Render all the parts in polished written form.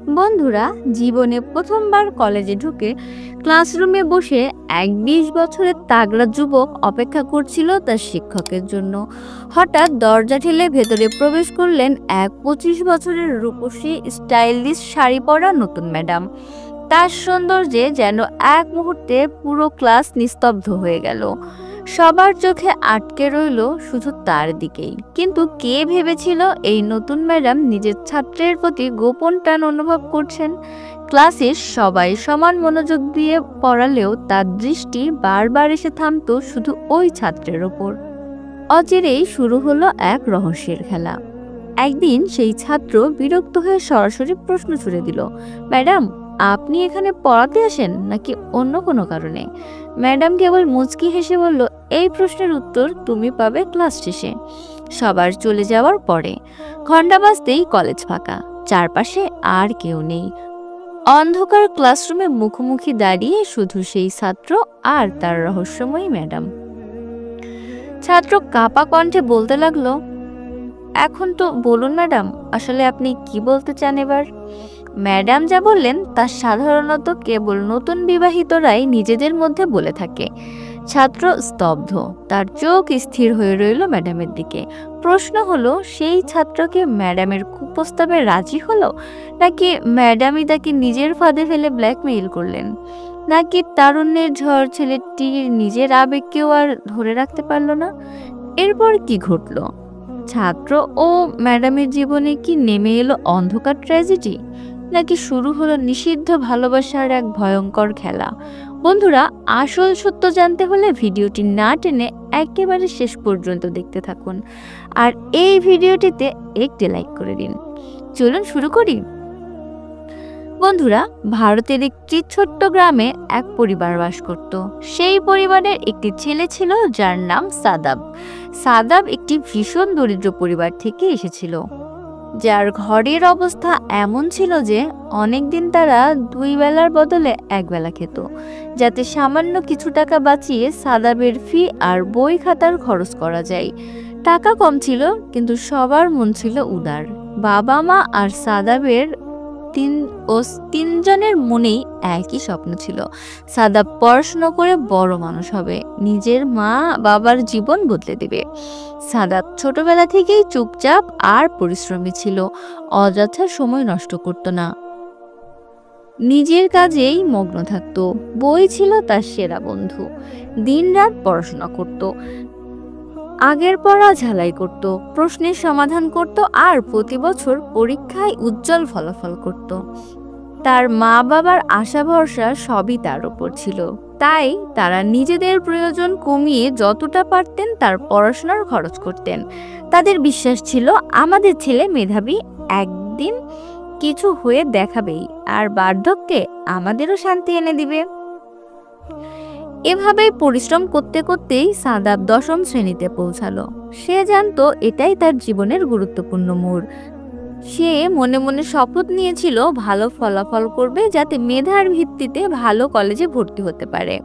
বন্ধুরা, জীবনে প্রথমবার কলেজে ঢুকে ক্লাসরুমে বসে এক ২০ বছরের তাগড়া যুবক অপেক্ষা করছিল তার শিক্ষকের জন্য। হঠাৎ দরজা ঠেলে ভেতরে প্রবেশ করলেন এক ২৫ বছরের রূপসী স্টাইলিশ শাড়ি পরা নতুন ম্যাডাম। তার সৌন্দর্যে যেন এক মুহূর্তে পুরো ক্লাস নিস্তব্ধ হয়ে গেল। সবার চোখে আটকে রইল শুধু তার দিকেই। কিন্তু কে ভেবেছিল এই নতুন ম্যাডাম নিজের ছাত্রের প্রতি গোপন টান অনুভব করছেন। ক্লাসের সবাই সমান মনোযোগ দিয়ে পড়ালেও তার দৃষ্টি বারবার এসে থামতো শুধু ওই ছাত্রের ওপর। অচিরেই শুরু হলো এক রহস্যের খেলা। একদিন সেই ছাত্র বিরক্ত হয়ে সরাসরি প্রশ্ন ছুড়ে দিল, ম্যাডাম, আপনি এখানে পড়াতে আসেন নাকি অন্য কোনো কারণে? ম্যাডাম কেবল মুচকি হেসে বলল, এই প্রশ্নের উত্তর তুমি পাবে ক্লাস শেষে, সবার চলে যাওয়ার পরে। ঘন্টা বাজতেই কলেজ ফাঁকা, চারপাশে আর কেউ নেই। অন্ধকার ক্লাসরুমে মুখোমুখি দাঁড়িয়ে শুধু সেই ছাত্র আর তার রহস্যময়ী ম্যাডাম। ছাত্র কাঁপা কণ্ঠে বলতে লাগলো, এখন তো বলুন ম্যাডাম, আসলে আপনি কি বলতে চান এবার? ম্যাডাম যা বললেন তা সাধারণত কেবল নতুন বিবাহিতরাই নিজেদের মধ্যে বলে থাকে। ছাত্র স্তব্ধ, তার চোখ স্থির হয়ে রইল ম্যাডামের দিকে। প্রশ্ন হলো, সেই ছাত্রকে ম্যাডামের কুপ্রস্তাবে রাজি হলো, নাকি ম্যাডামই তাকে নিজের ফাঁদে ফেলে ব্ল্যাকমেইল করলেন, নাকি তারুণ্যের ঝড় ছেলেটির নিজের আবেগকেও আর ধরে রাখতে পারল না? এরপর কি ঘটলো? ছাত্র ও ম্যাডামের জীবনে কি নেমে এলো অন্ধকার ট্র্যাজেডি, নাকি শুরু হলো নিষিদ্ধ ভালোবাসার এক ভয়ঙ্কর খেলা? বন্ধুরা, আসল সত্য জানতে হলে ভিডিওটি না টেনে একেবারে শেষ পর্যন্ত দেখতে থাকুন, আর এই ভিডিওটিতে একটি লাইক করে দিন। চলুন শুরু করি। বন্ধুরা, ভারতের একটি ছোট্ট গ্রামে এক পরিবার বাস করত। সেই পরিবারের একটি ছেলে ছিল যার নাম সাদাব। সাদাব একটি ভীষণ দরিদ্র পরিবার থেকে এসেছিল, যার ঘরের অবস্থা এমন ছিল যে অনেকদিন তারা 2 বেলার বদলে 1 বেলা খেত, যাতে সামান্য কিছু টাকা বাঁচিয়ে সাদাবের ফি আর বই খাতার খরচ করা যায়। টাকা কম ছিল, কিন্তু সবার মন ছিল উদার। বাবা মা আর সাদাবের তিনজনের মনেই একই স্বপ্ন ছিল, সাদাব পড়াশোনা করে বড় মানুষ হবে, নিজের মা বাবার জীবন বদলে দেবে। সাদাব ছোটবেলা থেকেই চুপচাপ আর পরিশ্রমী ছিল, অযথা সময় নষ্ট করত না, নিজের কাজেই মগ্ন থাকত। বই ছিল তার সেরা বন্ধু। দিনরাত পড়াশোনা করত, আগের পড়া ঝালাই করত, প্রশ্নের সমাধান করত আর প্রতি বছর পরীক্ষায় উজ্জ্বল ফলাফল করত। তার মা বাবার আশা ভরসা সবই তার উপর ছিল, তাই তারা নিজেদের প্রয়োজন কমিয়ে যতটা পারতেন তার পড়াশোনার খরচ করতেন। তাদের বিশ্বাস ছিল, আমাদের ছেলে মেধাবী, একদিন কিছু হয়ে দেখাবেই, আর বার্ধক্যে আমাদেরও শান্তি এনে দিবে। এভাবেই পরিশ্রম করতে করতেই সাদাব 10ম শ্রেণীতে পৌঁছালো। সে জানতো এটাই তার জীবনের গুরুত্বপূর্ণ মোড়। সে মনে মনে শপথ নিয়েছিল ভালো ফলাফল করবে, যাতে মেধার ভিত্তিতে ভালো কলেজে ভর্তি হতে পারে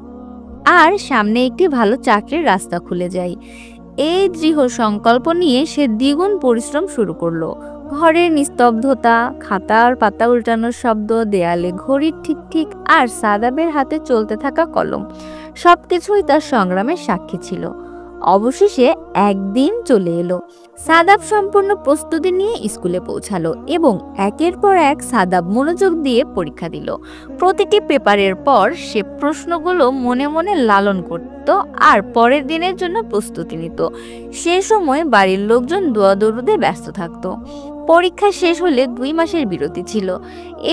আর সামনে একটি ভালো চাকরির রাস্তা খুলে যায়। এই দৃঢ় সংকল্প নিয়ে সে দ্বিগুণ পরিশ্রম শুরু করলো। ঘরের নিস্তব্ধতা, খাতার পাতা উল্টানোর শব্দ, দেয়ালে ঘড়ির ঠিক ঠিক আর সাদাবের হাতে চলতে থাকা কলম, সবকিছুই তার সংগ্রামের সাক্ষী ছিল। অবশেষে একদিন চলে এলো। সাদাব সম্পূর্ণ প্রস্তুতি নিয়ে স্কুলে পৌঁছালো এবং একের পর এক সাদাব মনোযোগ দিয়ে পরীক্ষা দিল। প্রতিটি পেপারের পর সে প্রশ্নগুলো মনে মনে লালন করত আর পরের দিনের জন্য প্রস্তুতি নিত। সে সময় বাড়ির লোকজন দোয়া দরুদে ব্যস্ত থাকতো। পরীক্ষা শেষ হলে 2 মাসের বিরতি ছিল।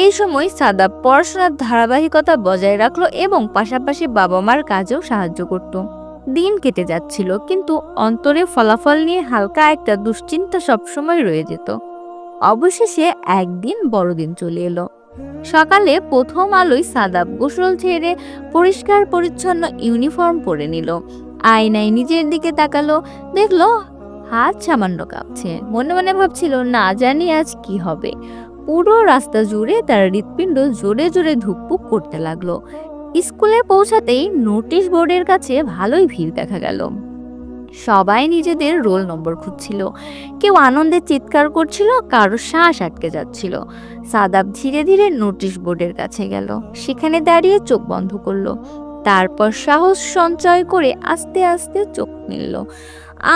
এই সময় সাদাব পড়াশোনার ধারাবাহিকতা বজায় রাখলো এবং পাশাপাশি বাবা মার কাজেও সাহায্য করত। দিন কেটে যাচ্ছিল, কিন্তু অন্তরে ফলাফল নিয়ে হালকা একটা দুশ্চিন্তা সবসময় রয়ে যেত। অবশেষে একদিন বড়দিন চলে এলো। সকালে প্রথম আলোয় সাদাব গোসল ছেড়ে পরিষ্কার পরিচ্ছন্ন ইউনিফর্ম পরে নিল। আয়নায় নিজের দিকে তাকালো, দেখলো হাত সামান্য কাঁপছে। মনে মনে ভাবছিল, না জানি আজ কি হবে। পুরো রাস্তা জুড়ে তার হৃৎপিণ্ড জোরে জোরে ধুকপুক করতে লাগলো। স্কুলে পৌঁছাতেই নোটিশ বোর্ডের কাছে ভালোই ভিড় দেখা গেল। সবাই নিজেদের রোল নম্বর খুঁজছিল। কেউ আনন্দে চিৎকার করছিল, কারো শ্বাস আটকে যাচ্ছিল। সাদাব ধীরে ধীরে নোটিশ বোর্ডের কাছে গেল, সেখানে দাঁড়িয়ে চোখ বন্ধ করলো। তারপর সাহস সঞ্চয় করে আস্তে আস্তে চোখ মেলল,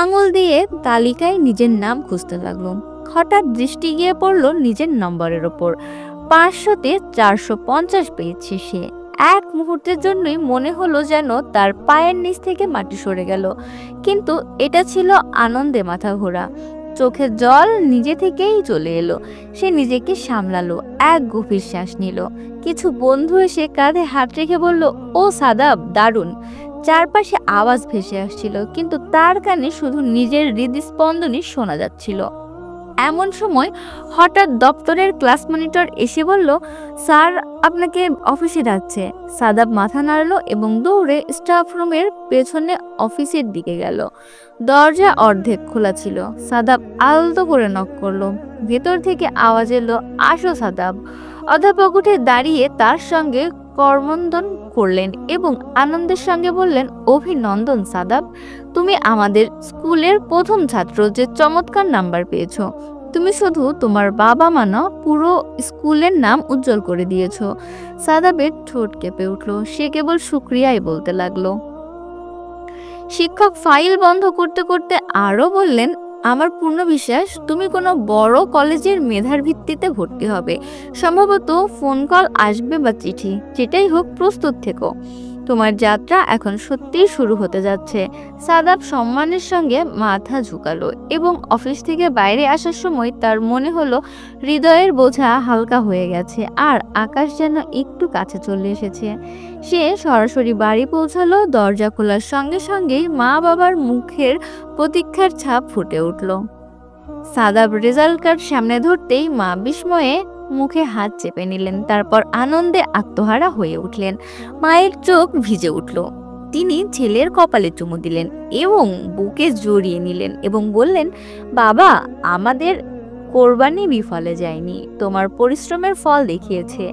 আঙুল দিয়ে তালিকায় নিজের নাম খুঁজতে লাগলো। হঠাৎ দৃষ্টি গিয়ে পড়লো নিজের নম্বরের ওপর। 500-তে 450 পেয়েছে সে। এক মুহূর্তের জন্যই মনে হলো যেন তার পায়ের নিচ থেকে মাটি সরে গেল। কিন্তু এটা ছিল আনন্দে মাথা ঘোরা। চোখের জল নিজে থেকেই চলে এলো। সে নিজেকে সামলালো, এক গভীর শ্বাস নিল। কিছু বন্ধু এসে কাঁধে হাত রেখে বলল, ও সাদাব, দারুণ। চারপাশে আওয়াজ ভেসে আসছিল, কিন্তু তার কানে শুধু নিজের হৃদস্পন্দনই শোনা যাচ্ছিল। এমন সময় হঠাৎ দপ্তরের ক্লাস মনিটর এসে বলল, স্যার আপনাকে অফিসে ডাকছে। সাদাব মাথা নাড়লো এবং দৌড়ে স্টাফ রুমের পেছনে অফিসের দিকে গেল। দরজা অর্ধেক খোলা ছিল। সাদাব আলতো করে নক করলো। ভেতর থেকে আওয়াজ এলো, আসো সাদাব। অধ্যাপক উঠে দাঁড়িয়ে তার সঙ্গে করমর্দন করলেন এবং আনন্দের সঙ্গে বললেন, অভিনন্দন সাদাব, তুমি আমাদের স্কুলের প্রথম ছাত্র যে চমৎকার নাম্বার পেয়েছো। তুমি শুধু তোমার বাবা মা না, পুরো স্কুলের নাম উজ্জ্বল করে দিয়েছো। সাদাবের ঠোঁট কেঁপে উঠল। সে কেবল শুক্রিয়াই বলতে লাগলো। শিক্ষক ফাইল বন্ধ করতে করতে আরো বললেন, আমার পূর্ণ বিশ্বাস তুমি কোনো বড় কলেজের মেধার ভিত্তিতে ভর্তি হবে। সম্ভবত ফোন কল আসবে বা চিঠি, যেটাই হোক প্রস্তুত থেকো। তোমার যাত্রা এখন সত্যিই শুরু হতে যাচ্ছে। সাদাব সম্মানের সঙ্গে মাথা ঝুঁকালো এবং অফিস থেকে বাইরে আসার সময় তার মনে হলো হৃদয়ের বোঝা হালকা হয়ে গেছে আর আকাশ যেন একটু কাছে চলে এসেছে। সে সরাসরি বাড়ি পৌঁছালো। দরজা খোলার সঙ্গে সঙ্গেই মা বাবার মুখের প্রতীক্ষার ছাপ ফুটে উঠল। সাদাব রেজাল্ট কার্ড সামনে ধরতেই মা বিস্ময়ে মুখে হাত চেপে নিলেন, তারপর আনন্দে আত্মহারা হয়ে উঠলেন। মায়ের চোখ ভিজে উঠল। তিনি ছেলের কপালে চুমু দিলেন এবং বুকে জড়িয়ে নিলেন এবং বললেন, বাবা, আমাদের কোরবানি বিফলে যায়নি, তোমার পরিশ্রমের ফল দেখিয়েছে।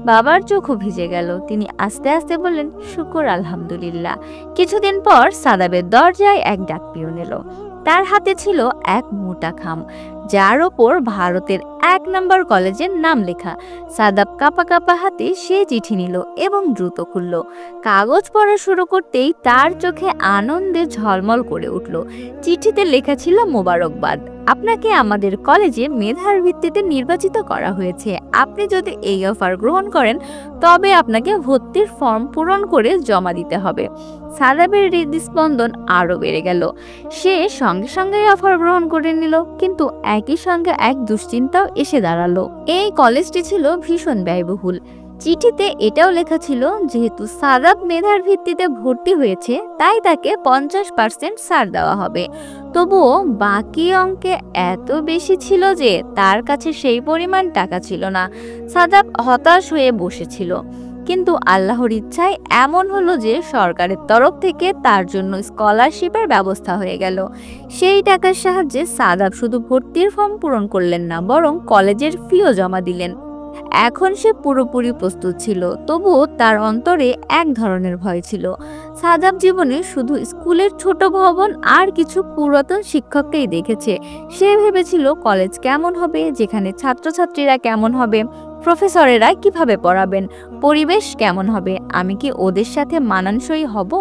বাবার চোখও ভিজে গেল। তিনি আস্তে আস্তে বললেন, শুকর আলহামদুলিল্লাহ। কিছুদিন পর সাদাবের দরজায় এক ডাক পিয়ন এলো। তার হাতে ছিল এক মোটা খাম, যার ওপর ভারতের 1 নম্বর কলেজের নাম লেখা। সাদাব কাঁপা কাঁপা হাতে সে চিঠি নিল এবং দ্রুত খুলল। কাগজ পড়া শুরু করতেই তার চোখে আনন্দে ঝলমল করে উঠল। চিঠিতে লেখা ছিল, মোবারকবাদ, আপনাকে আমাদের কলেজে মেধার ভিত্তিতে নির্বাচিত করা হয়েছে। আপনি যদি এই অফার গ্রহণ করেন তবে আপনাকে ভর্তির ফর্ম পূরণ করে জমা দিতে হবে। সাদাবের হৃদস্পন্দন আরো বেড়ে গেল। সে সঙ্গে সঙ্গে অফার গ্রহণ করে নিল, কিন্তু একই সঙ্গে এক দুশ্চিন্তাও এসে দাঁড়ালো। এই কলেজটি ছিল ভীষণ ব্যয়বহুল। চিঠিতে এটাও লেখা ছিল, যেহেতু সাদাব মেধার ভিত্তিতে ভর্তি হয়েছে তাই তাকে 50% ছাড় দেওয়া হবে। তবুও বাকি অঙ্কে এত বেশি ছিল যে তার কাছে সেই পরিমাণ টাকা ছিল না। সাদাব হতাশ হয়ে বসেছিল। কিন্তু আল্লাহর ইচ্ছায় এমন হলো যে সরকারের তরফ থেকে তার জন্য স্কলারশিপের ব্যবস্থা হয়ে গেল। সেই টাকার সাহায্যে সাদাব শুধু ভর্তির ফর্ম পূরণ করলেন না, বরং কলেজের ফিও জমা দিলেন। এখন সে পুরোপুরি প্রস্তুত ছিল, তবুও তার অন্তরে এক ধরনের ভয় ছিল। সাদাব জীবনে শুধু স্কুলের ছোট ভবন আর কিছু পুরাতন শিক্ষককেই দেখেছে। সে ভেবেছিল কলেজ কেমন হবে, যেখানে ছাত্রছাত্রীরা কেমন হবে, প্রফেসরেরা কিভাবে পড়াবেন, পরিবেশ কেমন হবে, আমি কি ওদের সাথে মানানসই হব।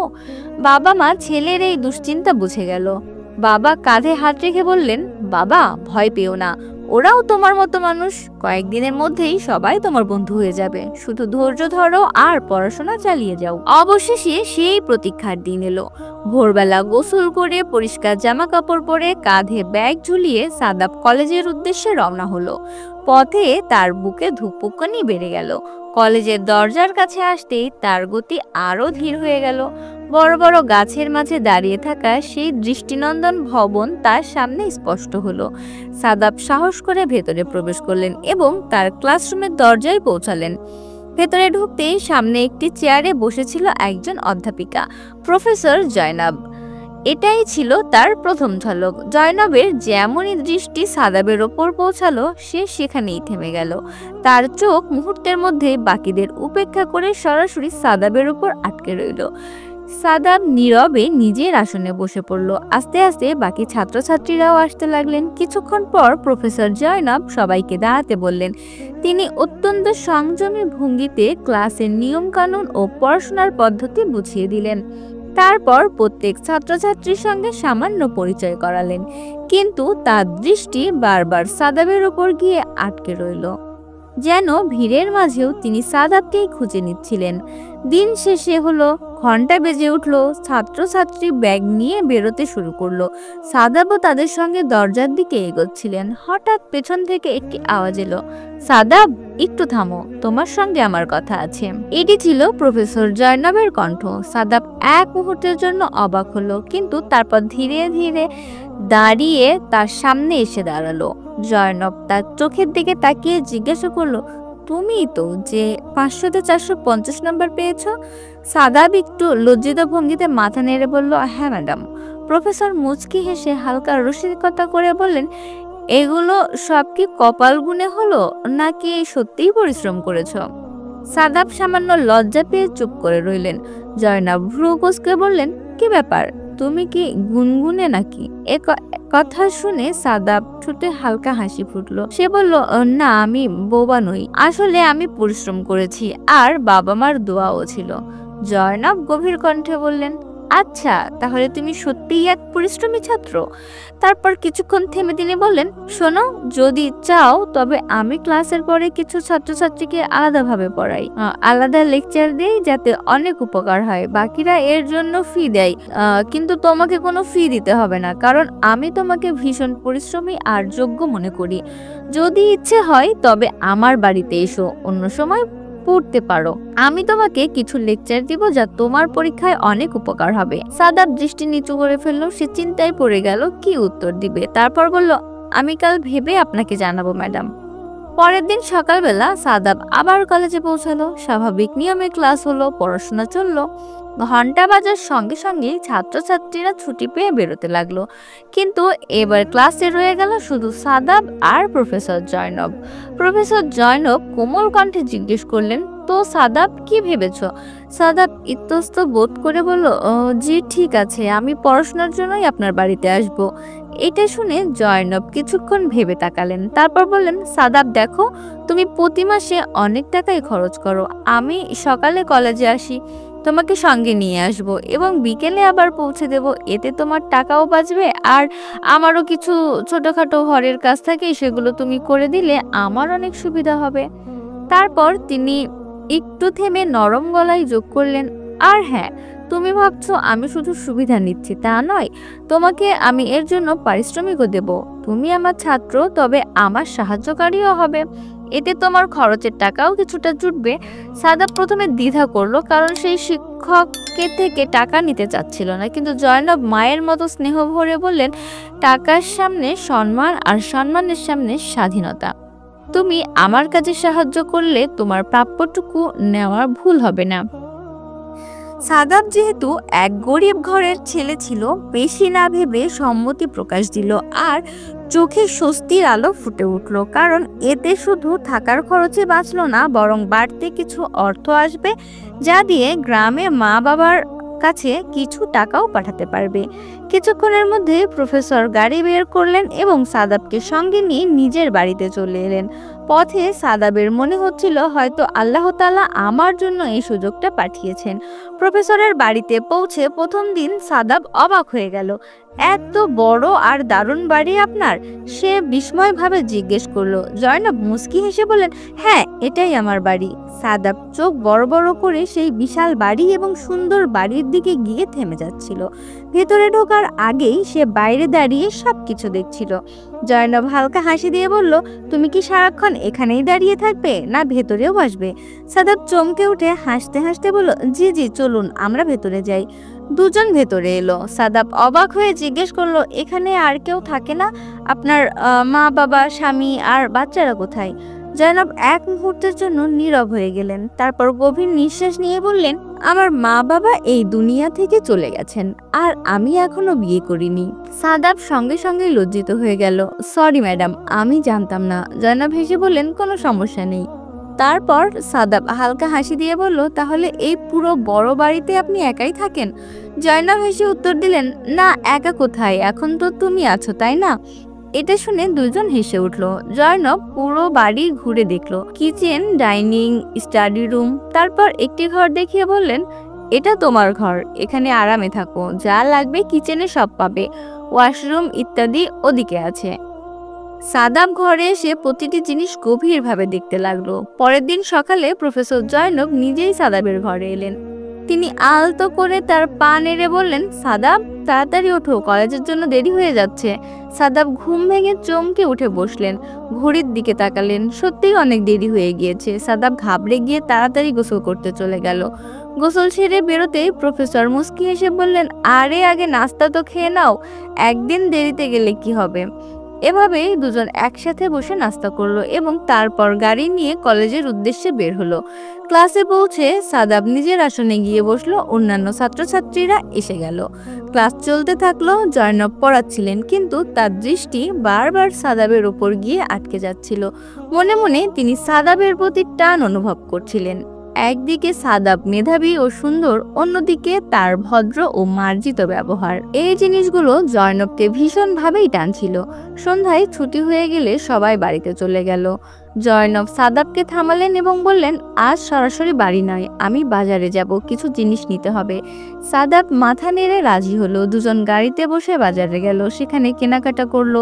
বাবা মা ছেলের এই দুশ্চিন্তা বুঝে গেল। বাবা কাঁধে হাত রেখে বললেন, বাবা, ভয় পেও না, ওরাও তোমার মতো মানুষ। কয়েকদিনের মধ্যেই সবাই তোমার বন্ধু হয়ে যাবে। শুধু ধৈর্য ধরো আর পড়াশোনা চালিয়ে যাও। অবশেষে সেই প্রতীক্ষার দিন এলো। ভোরবেলা গোসল করে পরিষ্কার জামা কাপড় পরে কাঁধে ব্যাগ ঝুলিয়ে সাদাব কলেজের উদ্দেশ্যে রওনা হলো। পথে তার বুকে ধুকপুকানি বেড়ে গেল। কলেজের দরজার কাছে আসতেই তার গতি আরো ধীর হয়ে গেল। বড় বড় গাছের মাঝে দাঁড়িয়ে থাকা সেই দৃষ্টিনন্দন ভবন তার সামনে স্পষ্ট হলো। সাদাব সাহস করে ভেতরে প্রবেশ করলেন এবং তার ক্লাসরুমের দরজায় পৌঁছালেন। ভেতরে ঢুকতেই সামনে একটি চেয়ারে বসেছিল একজন অধ্যাপিকা, প্রফেসর জয়নাব। এটাই ছিল তার প্রথম ঝলক। জয়নবের যেমনই দৃষ্টি সাদাবের ওপর পৌঁছালো, সে সেখানেই থেমে গেল। তার চোখ মুহূর্তের মধ্যে বাকিদের উপেক্ষা করে সরাসরি সাদাবের উপর আটকে রইল। সাদাব নীরবে নিজের আসনে বসে পড়ল। আস্তে আস্তে বাকি ছাত্রছাত্রীরাও আসতে লাগলেন। কিছুক্ষণ পর প্রফেসর জয়নব সবাইকে দাঁড়াতে বললেন। তিনি অত্যন্ত সংযমী ভঙ্গিতে ক্লাসের নিয়মকানুন ও পড়াশোনার পদ্ধতি বুঝিয়ে দিলেন। তারপর প্রত্যেক ছাত্রছাত্রীর সঙ্গে সামান্য পরিচয় করালেন, কিন্তু তার দৃষ্টি বারবার সাদাবের উপর গিয়ে আটকে রইল। যেন ভিড়ের মাঝেও তিনি সাদাবকেই খুঁজে নিচ্ছিলেন। দিন শেষে হলো, ঘন্টা বেজে উঠল, ছাত্রছাত্রী ব্যাগ নিয়ে বেরোতে শুরু করলো। সাদাবও তাদের সঙ্গে দরজার দিকে এগোচ্ছিলেন। হঠাৎ পেছন থেকে একটি আওয়াজ এলো, সাদাব একটু থামো, তোমার সঙ্গে আমার কথা আছে। এটি ছিল প্রফেসর জয়নবের কণ্ঠ। সাদাব এক মুহূর্তের জন্য অবাক হলো, কিন্তু তারপর ধীরে ধীরে দাঁড়িয়ে তার সামনে এসে দাঁড়ালো। জয়নব তার চোখের দিকে তাকিয়ে জিজ্ঞাসা করলো, তুমিই তো যে 500-তে 450 নম্বর পেয়েছ? সাদাব একটু লজ্জিত ভঙ্গিতে মাথা নেড়ে বলল, হ্যাঁ ম্যাডাম। প্রফেসর মুচকি হেসে হালকা রসিকতা করে বললেন, এগুলো সব কি কপাল গুণে হলো, নাকি সত্যিই পরিশ্রম করেছ? সাদাব সামান্য লজ্জা পেয়ে চুপ করে রইলেন। জয়নব ভ্রু কুঁচকে বললেন, কি ব্যাপার, তুমি কি গুনগুনে নাকি? কথা শুনে সাদাব ঠোঁটে হালকা হাসি ফুটলো। সে বলল, না, আমি বোবা নই, আসলে আমি পরিশ্রম করেছি, আর বাবা মার দোয়াও ছিল। জয়নব গভীর কণ্ঠে বললেন, আচ্ছা, তাহলে তুমি সত্যিই এক পরিশ্রমী ছাত্র। তারপর কিছুক্ষণ থেমে তিনি বললেন, শোনো, যদি চাও তবে আমি ক্লাসের পরে কিছু ছাত্রছাত্রীকে আলাদাভাবে পড়াই, আলাদা লেকচার দেই, যাতে অনেক উপকার হয়। বাকিরা এর জন্য ফি দেয়, কিন্তু তোমাকে কোনো ফি দিতে হবে না, কারণ আমি তোমাকে ভীষণ পরিশ্রমী আর যোগ্য মনে করি। যদি ইচ্ছে হয় তবে আমার বাড়িতে এসো, অন্য সময় পড়তে পারো। আমি তোমাকে কিছু লেকচার দিব, যা তোমার পরীক্ষায় অনেক উপকার হবে। সাদাব দৃষ্টি নিচু করে ফেললো। সে চিন্তায় পড়ে গেল কি উত্তর দিবে। তারপর বলল, আমি কাল ভেবে আপনাকে জানাবো ম্যাডাম। পরের দিন সকালবেলা সাদাব আবার কলেজে পৌঁছালো। স্বাভাবিক নিয়মে ক্লাস হলো, পড়াশোনা চললো। ঘন্টা বাজার সঙ্গে সঙ্গে ছাত্রছাত্রীরা ছুটি পেয়ে বেরোতে লাগলো, কিন্তু এবার ক্লাসে রয়ে গেল শুধু সাদাব আর প্রফেসর জয়নব। প্রফেসর জয়নব কোমল কণ্ঠে জিজ্ঞেস করলেন, তো সাদাব, কি ভেবেছ? সাদাব ইতস্ত বোধ করে বলল, জি ঠিক আছে, আমি পড়াশোনার জন্যই আপনার বাড়িতে আসব। এটা শুনে জয়নব কিছুক্ষণ ভেবে তাকালেন। তারপর বললেন, সাদাব দেখো, তুমি প্রতি মাসে অনেক টাকাই খরচ করো। আমি সকালে কলেজে আসি, তোমাকে সঙ্গে নিয়ে আসব এবং বিকেলে আবার পৌঁছে দেব। এতে তোমার টাকাও বাঁচবে, আর আমারও কিছু ছোটখাটো ঘরের কাজ থাকে, সেগুলো তুমি করে দিলে আমার অনেক সুবিধা হবে। তারপর তিনি একটু থেমে নরম গলায় যোগ করলেন, আর হ্যাঁ, তুমি ভাবছো আমি শুধু সুবিধা নিচ্ছি তা নয়, তোমাকে আমি এর জন্য পারিশ্রমিকও দেব। তুমি আমার ছাত্র, তবে আমার সাহায্যকারীও হবে, এতে তোমার খরচের টাকাও কিছুটা জুটবে। সাদাব প্রথমে দ্বিধা করলো, কারণ সেই শিক্ষকের থেকে টাকা নিতে চাচ্ছিল না, কিন্তু জয়নব মায়ের মতো স্নেহ ভরে বললেন, টাকার সামনে সম্মান, আর সম্মানের সামনে স্বাধীনতা। তুমি আমার কাজে সাহায্য করলে তোমার প্রাপ্যটুকু নেওয়ার ভুল হবে না। সাদাব যেহেতু এক গরিব ঘরের ছেলে ছিল, বেশি না ভেবে সম্মতি প্রকাশ দিল, আর চোখে স্বস্তির আলো ফুটে উঠল, কারণ এতে শুধু থাকার খরচে বাঁচল না, বরং বাড়তি কিছু অর্থ আসবে, যা দিয়ে গ্রামে মা বাবার কাছে কিছু টাকাও পাঠাতে পারবে। কিছুক্ষণের মধ্যে প্রফেসর গাড়ি বের করলেন এবং সাদাবকে সঙ্গে নিয়ে নিজের বাড়িতে চলে এলেন। পথে সাদাবের মনে হচ্ছিল হয়তো আল্লাহ তাআলা আমার জন্য এই সুযোগটা পাঠিয়েছেন। প্রফেসরের বাড়িতে পৌঁছে প্রথম দিন সাদাব অবাক হয়ে গেল। এত বড় আর দারুণ বাড়ি আপনার? সে বিস্ময়ভাবে জিজ্ঞেস করলো। জয়নব মুস্কি হেসে বললেন, হ্যাঁ, এটাই আমার বাড়ি। সাদাব চোখ বড় বড় করে সেই বিশাল বাড়ি এবং সুন্দর বাড়ির দিকে গিয়ে থেমে যাচ্ছিল। ভেতরে ঢোকার আগেই সে বাইরে দাঁড়িয়ে সবকিছু দেখছিল। জয়নব হালকা হাসি দিয়ে বলল, তুমি কি সারাক্ষণ এখানেই দাঁড়িয়ে থাকবে, না ভেতরেও আসবে? সাদাব চমকে উঠে হাসতে হাসতে বলল, জি জি, চলুন আমরা ভেতরে যাই। দুজন ভেতরে এলো। সাদাব অবাক হয়ে জিজ্ঞেস করলো, এখানে আর কেউ থাকে না? আপনার মা বাবা, স্বামী আর বাচ্চারা কোথায়? জয়নব এক মুহূর্তের জন্য নীরব হয়ে গেলেন। তারপর গভীর নিঃশ্বাস নিয়ে বললেন, আমার মা বাবা এই দুনিয়া থেকে চলে গেছেন, আর আমি এখনো বিয়ে করিনি। সাদাব সঙ্গে সঙ্গে লজ্জিত হয়ে গেল। সরি ম্যাডাম, আমি জানতাম না। জয়নব হেসে বললেন, কোনো সমস্যা নেই। তারপর সাদাব হালকা হাসি দিয়ে বলল, তাহলে এই পুরো বড় বাড়িতে আপনি একাই থাকেন? জয়নব হেসে উত্তর দিলেন, না, একা কোথায়, এখন তো তুমি আছো, তাই না? এটা শুনে দুজন হেসে উঠল। জয়নব পুরো বাড়ি ঘুরে দেখলো, কিচেন, ডাইনিং, স্টাডি রুম, তারপর একটি ঘর দেখিয়ে বললেন, এটা তোমার ঘর, এখানে আরামে থাকো, যা লাগবে কিচেনে সব পাবে, ওয়াশরুম ইত্যাদি ওদিকে আছে। সাদাব ঘরে এসে প্রতিটি জিনিস গভীরভাবে দেখতে লাগলো। পরের দিন সকালে প্রফেসর জয়নব নিজেই সাদাবের ঘরে এলেন। তিনি আলতো করে তার পা নেড়ে বললেন, সাদাব, তাড়াতাড়ি ওঠো, কলেজের জন্য দেরি হয়ে যাচ্ছে। সাদাব ঘুম ভেঙে চমকে উঠে বসলেন, ঘড়ির দিকে তাকালেন, সত্যিই অনেক দেরি হয়ে গিয়েছে। সাদাব ঘাবড়ে গিয়ে তাড়াতাড়ি গোসল করতে চলে গেল। গোসল সেরে বেরোতেই প্রফেসর মুস্কি হেসে বললেন, আরে আগে নাস্তা তো খেয়ে নাও, একদিন দেরিতে গেলে কি হবে। এভাবেই দুজন একসাথে বসে নাস্তা করলো এবং তারপর গাড়ি নিয়ে কলেজের উদ্দেশ্যে বের হলো। ক্লাসে পৌঁছে সাদাব নিজের আসনে গিয়ে বসলো, অন্যান্য ছাত্রছাত্রীরা এসে গেল। ক্লাস চলতে থাকলো। জয়নব পড়াচ্ছিলেন, কিন্তু তার দৃষ্টি বারবার সাদাবের উপর গিয়ে আটকে যাচ্ছিল। মনে মনে তিনি সাদাবের প্রতি টান অনুভব করছিলেন। একদিকে সাদাব মেধাবী ও সুন্দর, অন্যদিকে তার ভদ্র ও মার্জিত ব্যবহার, এই জিনিসগুলো জয়নবকে ভীষণভাবেই টানছিল। সন্ধ্যায় ছুটি হয়ে গেলে সবাই বাড়িতে চলে গেল। জয়নব সাদাবকে থামালেন এবং বললেন, আজ সরাসরি বাড়ি নয়, আমি বাজারে যাব, কিছু জিনিস নিতে হবে। সাদাব মাথা নেড়ে রাজি হলো। দুজন গাড়িতে বসে বাজারে গেল, সেখানে কেনাকাটা করলো।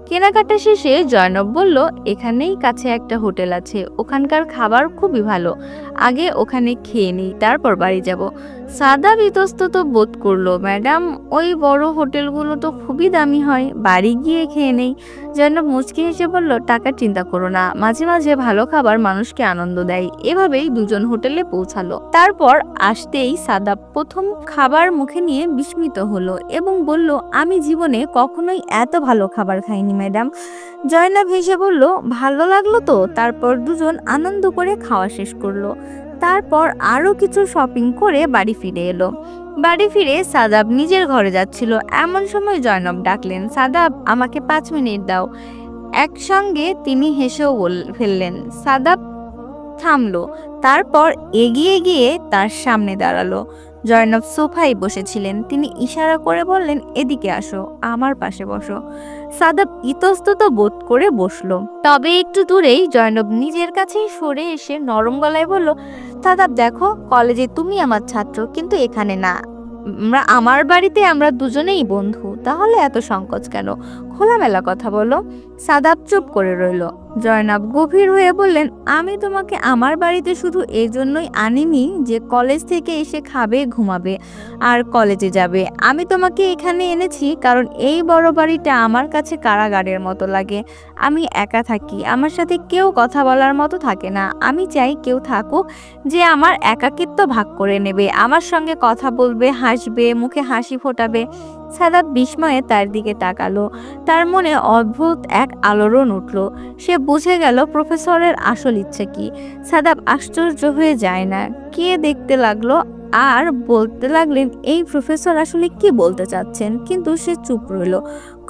কেনাকাটা শেষে জয়নব বলল, এখানেই কাছে একটা হোটেল আছে, ওখানকার খাবার খুবই ভালো, আগে ওখানে খেয়ে নিই, তারপর বাড়ি যাব। সাদাব ইতস্তত বোধ করলো, ম্যাডাম, ওই বড় হোটেলগুলো তো খুবই দামি হয়, বাড়ি গিয়ে খেয়ে নেই। জয়নব মুচকি হেসে বলল, টাকার চিন্তা করো না, মাঝে মাঝে ভালো খাবার মানুষকে আনন্দ দেয়। এভাবেই দুজন হোটেলে পৌঁছালো। তারপর আসতেই সাদাব প্রথম খাবার মুখে নিয়ে বিস্মিত হলো এবং বলল, আমি জীবনে কখনোই এত ভালো খাবার খাইনি ম্যাডাম। জয়নব হেসে বলল, ভালো লাগলো তো। তারপর দুজন আনন্দ করে খাওয়া শেষ করলো। তারপর আরো কিছু শপিং করে বাড়ি ফিরে এলো। বাড়ি ফিরে সাদাব নিজের ঘরে যাচ্ছিল, এমন সময় জয়নব ডাকলেন, সাদাব, আমাকে 5 মিনিট দাও। একসঙ্গে তিনি হেসেও ফেললেন। সাদাব থামলো, তারপর এগিয়ে গিয়ে তার সামনে দাঁড়ালো। জয়নব সোফায় বসেছিলেন। তিনি ইশারা করে বললেন, এদিকে আসো, আমার পাশে বসো। সাদাব ইতস্তত বোধ করে বসলো। তবে একটু দূরেই জয়নব নিজের কাছেই সরে এসে নরম গলায় বলল, সাদাব, দেখো, কলেজে তুমি আমার ছাত্র, কিন্তু এখানে না। আমার বাড়িতে আমরা দুজনেই বন্ধু, তাহলে এত সংকোচ কেন? খোলামেলা কথা বলো। সাদাব চুপ করে রইল। জয়নব গভীর হয়ে বললেন, আমি তোমাকে আমার বাড়িতে শুধু এই জন্যই আনিনি যে কলেজ থেকে এসে খাবে, ঘুমাবে আর কলেজে যাবে। আমি তোমাকে এখানে এনেছি কারণ এই বড় বাড়িটা আমার কাছে কারাগারের মতো লাগে। আমি একা থাকি, আমার সাথে কেউ কথা বলার মতো থাকে না। আমি চাই কেউ থাকুক যে আমার একাকিত্ব ভাগ করে নেবে, আমার সঙ্গে কথা বলবে, হাসবে, মুখে হাসি ফোটাবে। সাদাব বিস্ময়ে তার দিকে তাকালো। তার মনে অদ্ভুত এক আলোড়ন উঠল। সে বুঝে গেল প্রফেসরের আসল ইচ্ছে কি। সাদাব আশ্চর্য হয়ে যায় না, কে দেখতে লাগলো আর বলতে লাগলেন, এই প্রফেসর আসলে কি বলতে চাচ্ছেন। কিন্তু সে চুপ রইল।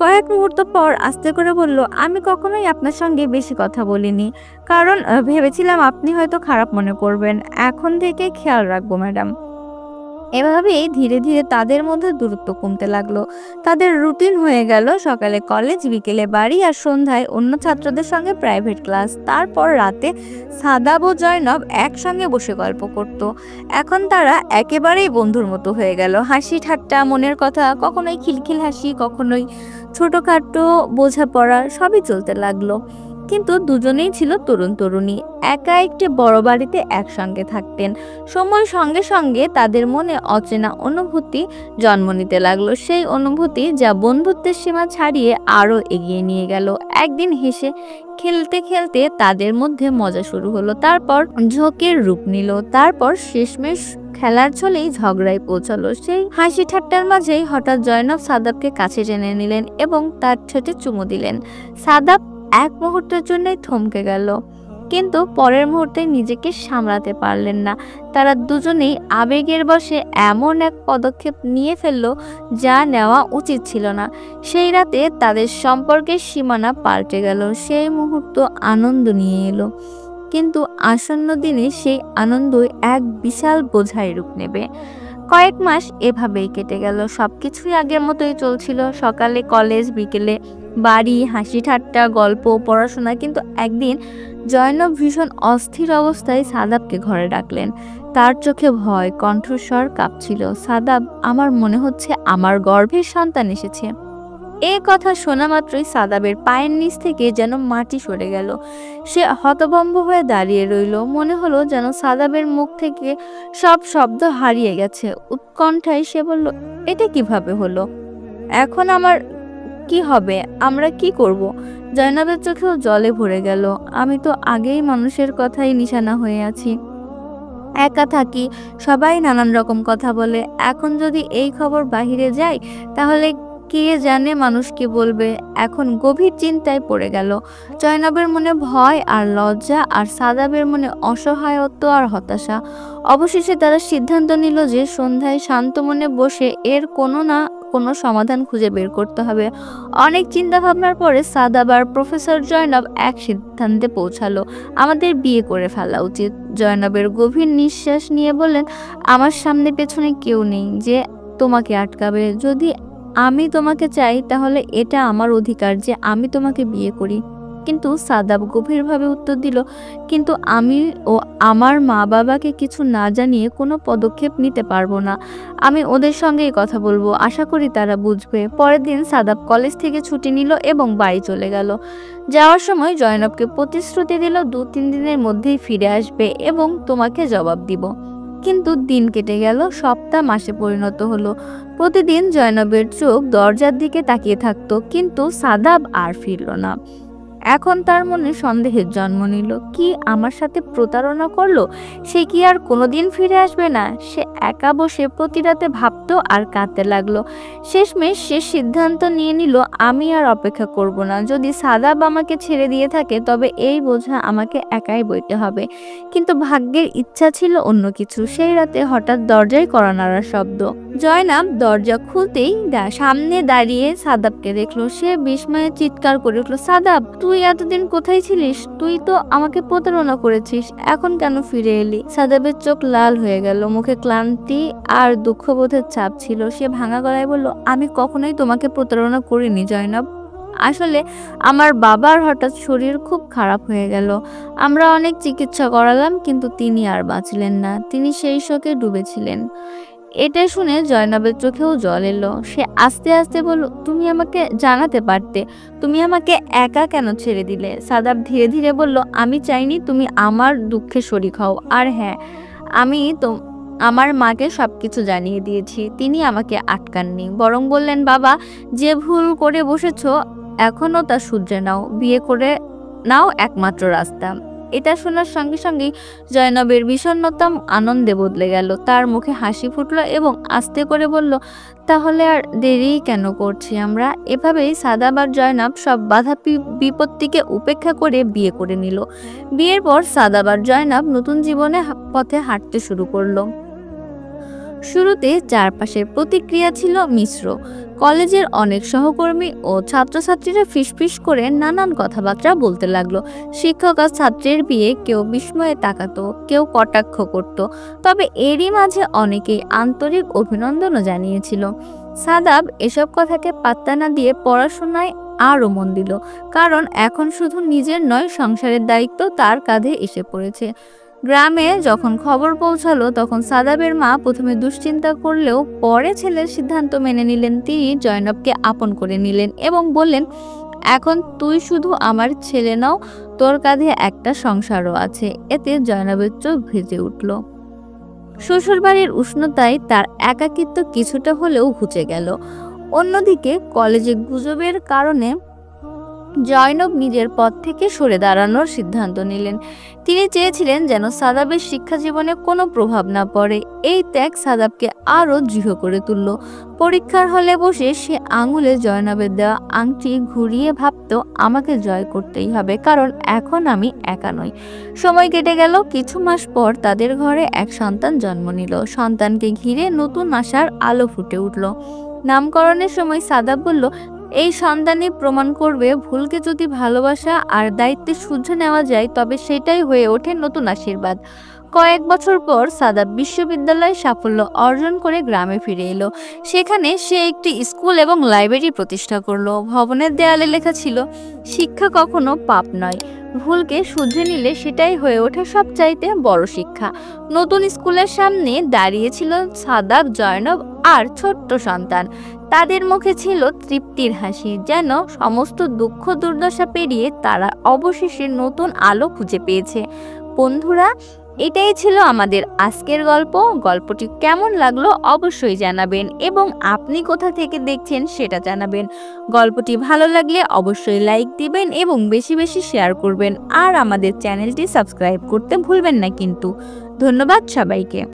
কয়েক মুহূর্ত পর আস্তে করে বলল, আমি কখনোই আপনার সঙ্গে বেশি কথা বলিনি, কারণ ভেবেছিলাম আপনি হয়তো খারাপ মনে করবেন। এখন থেকে খেয়াল রাখবো ম্যাডাম। এভাবেই ধীরে ধীরে তাদের মধ্যে দূরত্ব কমতে লাগলো। তাদের রুটিন হয়ে গেল সকালে কলেজ, বিকেলে বাড়ি আর সন্ধ্যায় অন্য ছাত্রদের সঙ্গে প্রাইভেট ক্লাস। তারপর রাতে সাদাব ও জয়নব একসঙ্গে বসে গল্প করত। এখন তারা একেবারেই বন্ধুর মতো হয়ে গেল। হাসি ঠাট্টা, মনের কথা, কখনোই খিলখিল হাসি, কখনোই ছোটখাটো বোঝাপড়া, সবই চলতে লাগলো। কিন্তু দুজনেই ছিল তরুণ তরুণী, একা একটি বড় বাড়িতে একসঙ্গে থাকতেন। সময়ের সঙ্গে সঙ্গে তাদের মনে অচেনা অনুভূতি জন্ম নিতে লাগলো, সেই অনুভূতি যা বন্ধুত্বের সীমা ছাড়িয়ে আরো এগিয়ে নিয়ে গেল। একদিন হেসে খেলতে খেলতে তাদের মধ্যে মজা শুরু হলো, তারপর ঝোঁকের রূপ নিল, তারপর শেষমেশ খেলার ছলেই ঝগড়ায় পৌঁছালো। সেই হাসি ঠাট্টার মাঝেই হঠাৎ জয়নব সাদাবকে কাছে টেনে নিলেন এবং তার ঠোঁটে চুমু দিলেন। সাদাব এক মুহূর্তের জন্যই থমকে গেল, কিন্তু পরের মুহূর্তে নিজেকে সামলাতে পারলেন না। তারা দুজনেই আবেগের বশে এমন এক পদক্ষেপ নিয়ে ফেললো যা নেওয়া উচিত ছিল না। সেই রাতে তাদের সম্পর্কের সীমানা পাল্টে গেল। সেই মুহূর্ত আনন্দ নিয়ে এলো, কিন্তু আসন্ন দিনে সেই আনন্দই এক বিশাল বোঝায় রূপ নেবে। কয়েক মাস এভাবেই কেটে গেল। সবকিছুই আগের মতোই চলছিল। সকালে কলেজ, বিকেলে বাড়ি, হাসি ঠাট্টা, গল্প, পড়াশোনা। কিন্তু একদিন জয়নব ভীষণ অস্থির অবস্থায় সাদাবকে ঘরে ডাকলেন। তার চোখে ভয়, কণ্ঠস্বর কাঁপছিল। সাদাব, আমার মনে হচ্ছে আমার গর্ভের সন্তান এসেছে। এ কথা শোনা মাত্রই সাদাবের পায়ের নিচ থেকে যেন মাটি সরে গেল। সে হতভম্ব হয়ে দাঁড়িয়ে রইল। মনে হলো যেন সাদাবের মুখ থেকে সব শব্দ হারিয়ে গেছে। উৎকণ্ঠায় সে বলল, এটা কিভাবে হলো? এখন আমার কি হবে? আমরা কি করব? জয়নবের চোখেও জলে ভরে গেল। আমি তো আগেই মানুষের কথাই নিশানা হয়ে আছি। একা থাকি, সবাই নানান রকম কথা বলে। এখন যদি এই খবর বাহিরে যায় তাহলে কে জানে মানুষ কি বলবে। এখন গভীর চিন্তায় পড়ে গেল। জয়নবের মনে ভয় আর লজ্জা, আর সাদাবের মনে অসহায়ত্ব আর হতাশা। অবশেষে তারা সিদ্ধান্ত নিল যে সন্ধ্যায় শান্ত মনে বসে এর কোনো না কোনো সমাধান খুঁজে বের করতে হবে। অনেক চিন্তা ভাবনার পরে সাদাব আর প্রফেসর জয়নব এক সিদ্ধান্তে পৌঁছালো, আমাদের বিয়ে করে ফেলা উচিত। জয়নবের গভীর নিঃশ্বাস নিয়ে বললেন, আমার সামনে পেছনে কেউ নেই যে তোমাকে আটকাবে। যদি আমি তোমাকে চাই তাহলে এটা আমার অধিকার যে আমি তোমাকে বিয়ে করি। কিন্তু সাদাব গভীরভাবে উত্তর দিল, কিন্তু আমি ও আমার মা বাবাকে কিছু না জানিয়ে কোনো পদক্ষেপ নিতে পারবো না। আমি ওদের সঙ্গেই কথা বলবো, আশা করি তারা বুঝবে। পরের দিন সাদাব কলেজ থেকে ছুটি নিল এবং বাড়ি চলে গেল। যাওয়ার সময় জয়নবকে প্রতিশ্রুতি দিল 2-3 দিনের মধ্যেই ফিরে আসবে এবং তোমাকে জবাব দিব। কিন্তু দিন কেটে গেল, সপ্তাহ মাসে পরিণত হলো। প্রতিদিন জয়নবের চোখ দরজার দিকে তাকিয়ে থাকতো, কিন্তু সাদাব আর ফিরল না। এখন তার মনে সন্দেহের জন্ম নিল, কি আমার সাথে প্রতারণা করলো? সে কি আর কোনোদিন ফিরে আসবে না? সে একা বসে প্রতি রাতে ভাবতো আর কাঁদতে লাগলো। শেষমেশ সে সিদ্ধান্ত নিয়ে নিল, আমি আর অপেক্ষা করব না। যদি সাদাব আমাকে ছেড়ে দিয়ে থাকে তবে এই বোঝা আমাকে একাই বইতে হবে। কিন্তু ভাগ্যের ইচ্ছা ছিল অন্য কিছু। সেই রাতে হঠাৎ দরজায় কড়া নাড়ার শব্দ। জয়নাব দরজা খুলতেই সামনে দাঁড়িয়ে সাদাবকে দেখলো। সে বিস্ময়ে চিৎকার করে উঠল, সাদাব, তুই এতদিন কোথায় ছিলিস? তুই তো আমাকে প্রতারণা করেছিস, এখন কেন ফিরে এলি? সাদাবের চোখ লাল হয়ে গেল, মুখে ক্লান্তি আর দুঃখবোধের ছাপ ছিল। সে ভাঙা গলায় বলল, আমি কখনোই তোমাকে প্রতারণা করিনি জয়নব। আসলে আমার বাবার হঠাৎ শরীর খুব খারাপ হয়ে গেল। আমরা অনেক চিকিৎসা করালাম, কিন্তু তিনি আর বাঁচলেন না। তিনি সেই শোকে ডুবেছিলেন। এটা শুনে জয়নবের চোখেও জল এলো। সে আস্তে আস্তে বলল, তুমি আমাকে জানাতে পারতে, তুমি আমাকে একা কেন ছেড়ে দিলে? সাদাব ধীরে ধীরে বলল, আমি চাইনি তুমি আমার দুঃখে শরিক হও। আর হ্যাঁ, আমি তো আমার মাকে সবকিছু জানিয়ে দিয়েছি। তিনি আমাকে আটকাননি, বরং বললেন, বাবা, যে ভুল করে বসেছো এখনো তা শুধরে নাও, বিয়ে করে নাও একমাত্র রাস্তা। এটা শোনার সঙ্গে সঙ্গেই জয়নবের বিষণ্ণতা আনন্দে বদলে গেল। তার মুখে হাসি ফুটলো এবং আস্তে করে বলল, তাহলে আর দেরি কেন করছি আমরা? এভাবেই সাদাব আর জয়নব সব বাধা বিপত্তিকে উপেক্ষা করে বিয়ে করে নিল। বিয়ের পর সাদাব আর জয়নব নতুন জীবনে পথে হাঁটতে শুরু করলো। শুরুতে চারপাশের প্রতিক্রিয়া ছিল মিশ্র। কলেজের অনেক সহকর্মী ও ছাত্রছাত্রীরা ফিসফিস করে নানান কথাবার্তা বলতে লাগলো। শিক্ষক আর ছাত্রের বিয়ে কেউ বিস্ময়ে তাকাতো, কেউ কটাক্ষ করত। তবে এরই মাঝে অনেকেই আন্তরিক অভিনন্দনও জানিয়েছিল। সাদাব এসব কথাকে পাত্তা না দিয়ে পড়াশোনায় আরও মন দিল, কারণ এখন শুধু নিজের নয়, সংসারের দায়িত্ব তার কাঁধে এসে পড়েছে। গ্রামে যখন খবর পৌঁছালো তখন সাদাবের মা প্রথমে দুশ্চিন্তা করলেও পরে ছেলের সিদ্ধান্ত মেনে নিলেন। তিনি জয়নবকে আপন করে নিলেন এবং বললেন, এখন তুই শুধু আমার ছেলে নাও, তোর কাঁধে একটা সংসারও আছে। এতে জয়নবের চোখ ভিজে উঠল। শ্বশুরবাড়ির উষ্ণতায় তার একাকিত্ব কিছুটা হলেও ঘুচে গেল। অন্যদিকে কলেজে গুজবের কারণে জয়নব নিজের পথ থেকে সরে দাঁড়ানোর সিদ্ধান্ত নিলেন। তিনি চেয়েছিলেন যেন সাদাবের শিক্ষা জীবনে কোনো প্রভাব না পড়ে। এই ত্যাগ সাদাবকে আরও দৃঢ় করে তুলল। পরীক্ষার হলে বসে সে আঙুলে জয়নবের দেওয়া আংটি ঘুরিয়ে ভাবত, আমাকে জয় করতেই হবে, কারণ এখন আমি একা নই। সময় কেটে গেল। কিছু মাস পর তাদের ঘরে এক সন্তান জন্ম নিল। সন্তানকে ঘিরে নতুন আশার আলো ফুটে উঠল। নামকরণের সময় সাদাব বলল, এই সন্তানই প্রমাণ করবে ভুলকে যদি ভালোবাসা আর দায়িত্বে শুধরে নেওয়া যায় তবে সেটাই হয়ে ওঠে নতুন আশীর্বাদ। কয়েক বছর পর সাদাব বিশ্ববিদ্যালয়ে সাফল্য অর্জন করে গ্রামে ফিরে এলো। সেখানে সে একটি স্কুল এবং লাইব্রেরি প্রতিষ্ঠা করলো। ভবনের দেয়ালে লেখা ছিল, শিক্ষা কখনো পাপ নয়, ভুলকে শুধরে নিলে সেটাই হয়ে ওঠে সবচাইতে বড় শিক্ষা। নতুন স্কুলের সামনে দাঁড়িয়েছিল সাদাব, জয়নব আর ছোট্ট সন্তান। তাদের মুখে ছিল তৃপ্তির হাসি, যেন সমস্ত দুঃখ দুর্দশা পেরিয়ে তারা অবশেষে নতুন আলো খুঁজে পেয়েছে। বন্ধুরা, এটাই ছিল আমাদের আজকের গল্প। গল্পটি কেমন লাগলো অবশ্যই জানাবেন এবং আপনি কোথা থেকে দেখছেন সেটা জানাবেন। গল্পটি ভালো লাগলে অবশ্যই লাইক দিবেন এবং বেশি বেশি শেয়ার করবেন আর আমাদের চ্যানেলটি সাবস্ক্রাইব করতে ভুলবেন না কিন্তু। ধন্যবাদ সবাইকে।